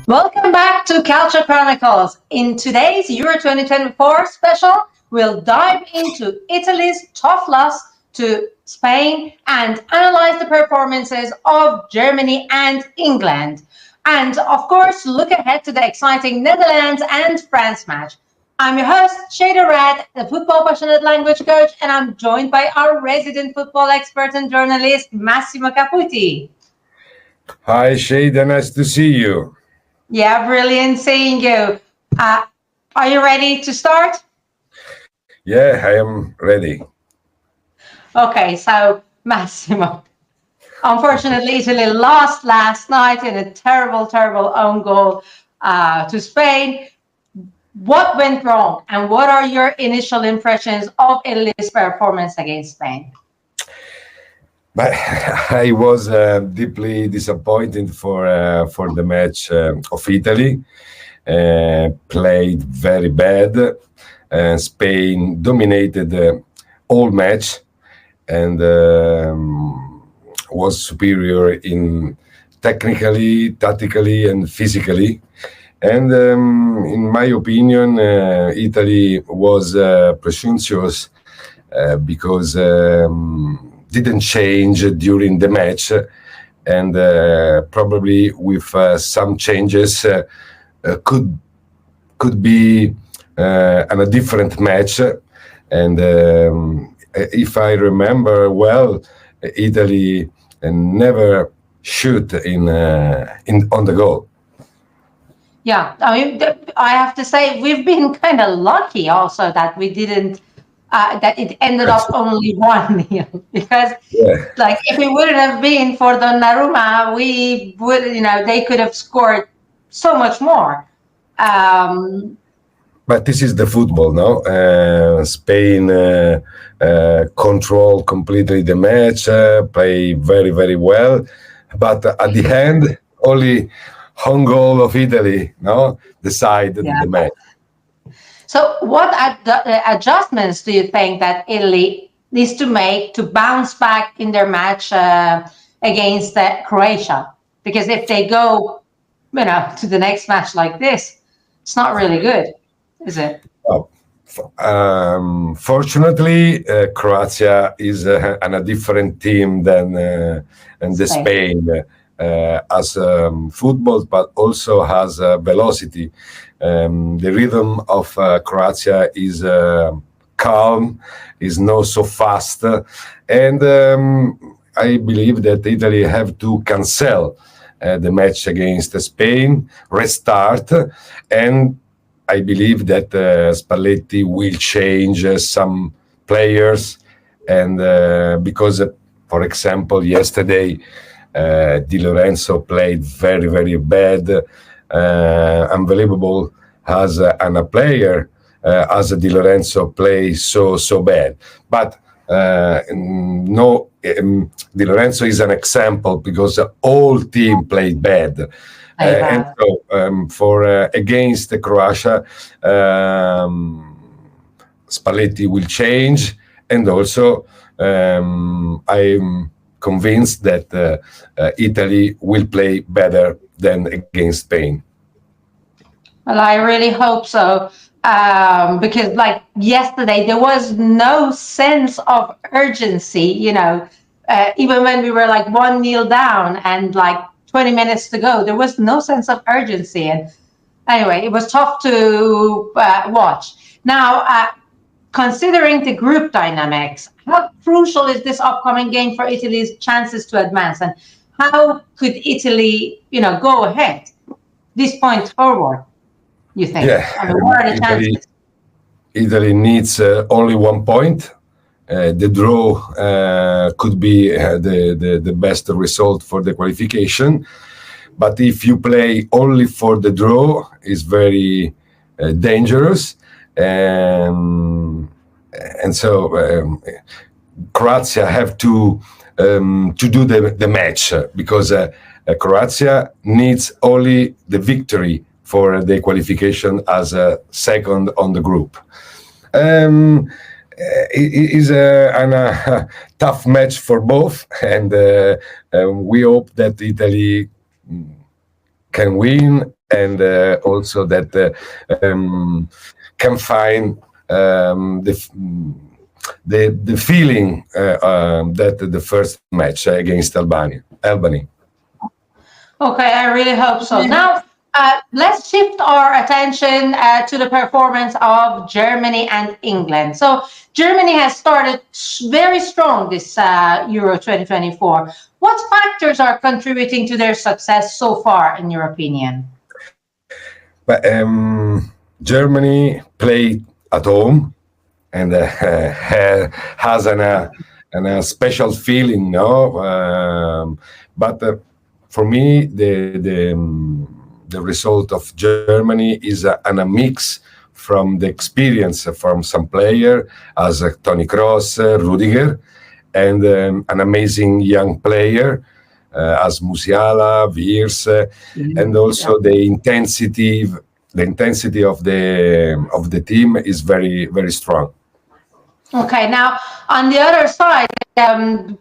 Welcome back to Calcio Chronicles. In today's Euro 2024 special, we'll dive into Italy's tough loss to Spain and analyze the performances of Germany and England. And of course, look ahead to the exciting Netherlands and France match. I'm your host, Sheida Rad, the football passionate language coach, and I'm joined by our resident football expert and journalist, Massimo Caputi. Hi, Sheida, nice to see you. Yeah, brilliant seeing you. Are you ready to start? Yeah, I am ready. Okay, so Massimo, unfortunately, Italy lost last night in a terrible own goal to Spain. What went wrong, and what are your initial impressions of Italy's performance against Spain? But I was deeply disappointed for the match of Italy. Played very bad. Spain dominated the whole match and was superior in technically, tactically, and physically. And in my opinion, Italy was presumptuous because didn't change during the match, and probably with some changes could be a different match. And if I remember well, Italy never shoot on the goal. Yeah, I mean, I have to say we've been kind of lucky also that we didn't. That it ended up only 1-0 because, like, if it wouldn't have been for Donnarumma, we would, they could have scored so much more. But this is the football, no? Spain control completely the match, play very, very well, but at the end, only home goal of Italy, no, decided the match. So what adjustments do you think that Italy needs to make to bounce back in their match against Croatia? Because if they go, to the next match like this, it's not really good, is it? Fortunately, Croatia is a different team than the Spain as football, but also has velocity. The rhythm of Croatia is calm, is not so fast, and I believe that Italy have to cancel the match against Spain, restart, and I believe that Spalletti will change some players, and because, for example, yesterday Di Lorenzo played very, very bad. Unbelievable as a player as Di Lorenzo plays so bad. But no, Di Lorenzo is an example because the whole team played bad. And so for against Croatia, Spalletti will change, and also I'm convinced that Italy will play better than against Spain. Well, I really hope so, because like yesterday, there was no sense of urgency, even when we were like 1-0 down and like 20 minutes to go, there was no sense of urgency. And anyway, it was tough to watch. Now, considering the group dynamics, how crucial is this upcoming game for Italy's chances to advance? And how could Italy, go ahead this point forward, you think? Yeah. I mean, what are the chances? Italy needs only 1 point. The draw could be the best result for the qualification. But if you play only for the draw, it's very dangerous. And so Croatia have to do the match because Croatia needs only the victory for the qualification as a second on the group. It is a tough match for both, and we hope that Italy can win and also that can find the feeling that the first match against Albany. Okay, I really hope so. Now, let's shift our attention to the performance of Germany and England. So, Germany has started very strong this Euro 2024. What factors are contributing to their success so far, in your opinion? But Germany played at home and has a special feeling, no? But for me, the result of Germany is a mix from the experience from some player as Toni Kroos, Rudiger, and an amazing young player as Musiala, Wirtz, and also the intensity of the team is very, very strong. Okay, now on the other side,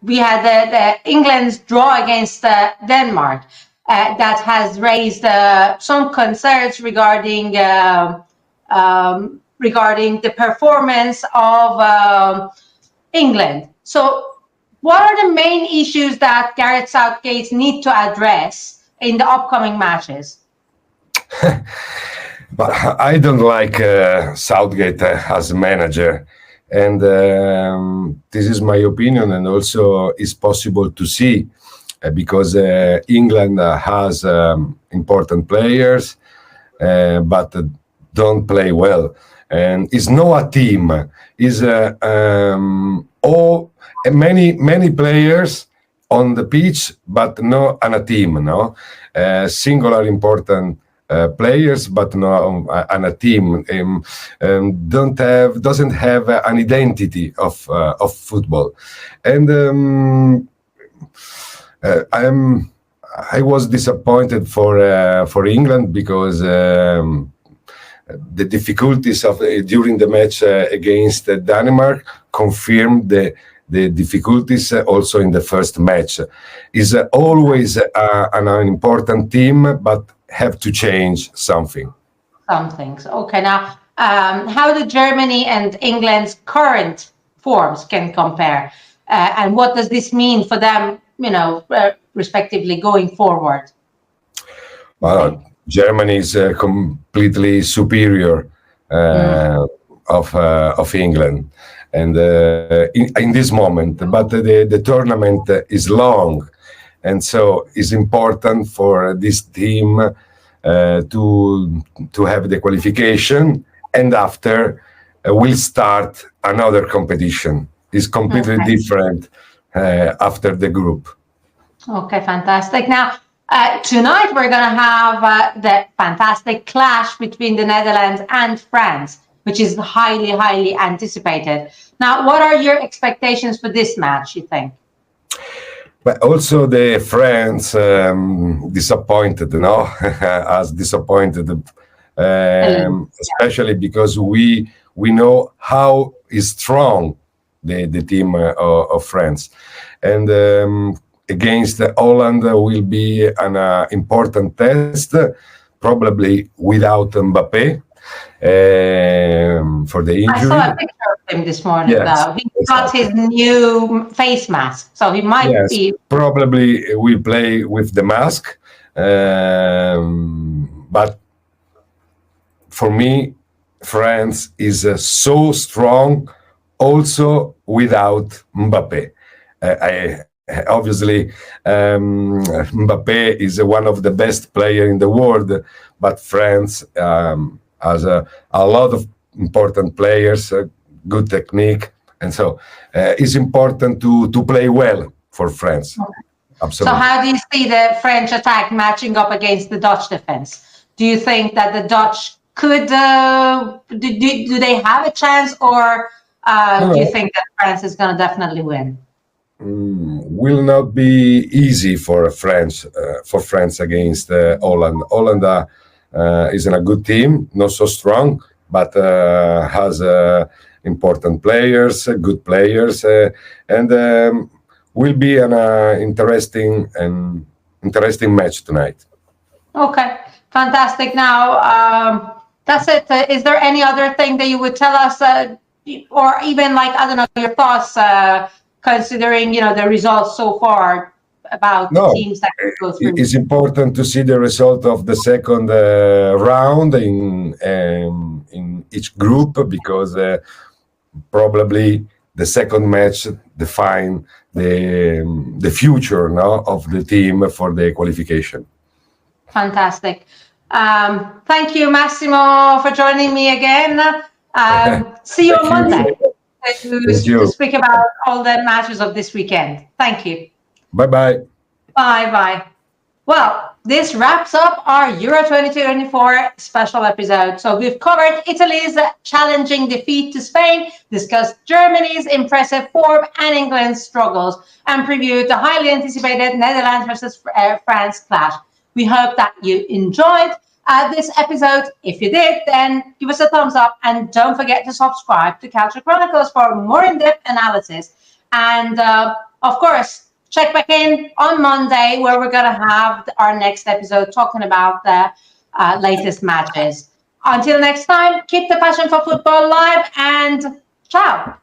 we had the England's draw against Denmark that has raised some concerns regarding the performance of England. So, what are the main issues that Gareth Southgate need to address in the upcoming matches? But I don't like Southgate as a manager. And this is my opinion, and also is possible to see because England has important players, but don't play well. And it's not a team. It's many players on the pitch, but not on a team. No, singular important players, but no on a team. Doesn't have an identity of football, and I was disappointed for England because the difficulties of during the match against Denmark confirmed the difficulties also in the first match. Is always an important team, but have to change something. Some things. Okay, now how do Germany and England's current forms can compare, and what does this mean for them? Respectively, going forward. Well, Germany is completely superior of England, and in this moment. But the tournament is long, and so it's important for this team to have the qualification, and after we'll start another competition. It's completely different after the group. Okay, fantastic. Now, tonight we're going to have the fantastic clash between the Netherlands and France, which is highly, highly anticipated. Now, what are your expectations for this match, you think? But also the France disappointed, as disappointed, especially because we know how is strong the team of France, and against Holland will be an important test, probably without Mbappé for the injury. I saw a picture of him this morning. Yes, he got his new face mask, so he might be. Probably will play with the mask, but for me, France is so strong, also without Mbappé. Obviously, Mbappé is one of the best players in the world, but France has a lot of important players, good technique, and so it's important to play well for France. Okay. Absolutely. So how do you see the French attack matching up against the Dutch defense? Do you think that the Dutch could, do they have a chance, or do you think that France is going to definitely win? Will not be easy for France against Holland. Holland is in a good team, not so strong, but has important players, good players, and will be an interesting match tonight. Okay, Fantastic. Now, that's it. Is there any other thing that you would tell us, or even like, I don't know, your thoughts, considering, the results so far about the No, teams that can go through? it's important to see the result of the second round in each group, because probably the second match define the future of the team for the qualification. Fantastic. Thank you, Massimo, for joining me again. See you on Monday to speak about all the matches of this weekend. Thank you. Bye-bye. Bye-bye. Well, this wraps up our Euro 2024 special episode. So we've covered Italy's challenging defeat to Spain, discussed Germany's impressive form and England's struggles, and previewed the highly anticipated Netherlands versus France clash. We hope that you enjoyed this episode. If you did, then give us a thumbs up, and don't forget to subscribe to Calcio Chronicles for more in-depth analysis. And of course, check back in on Monday, where we're going to have our next episode talking about the latest matches. Until next time, keep the passion for football alive, and ciao.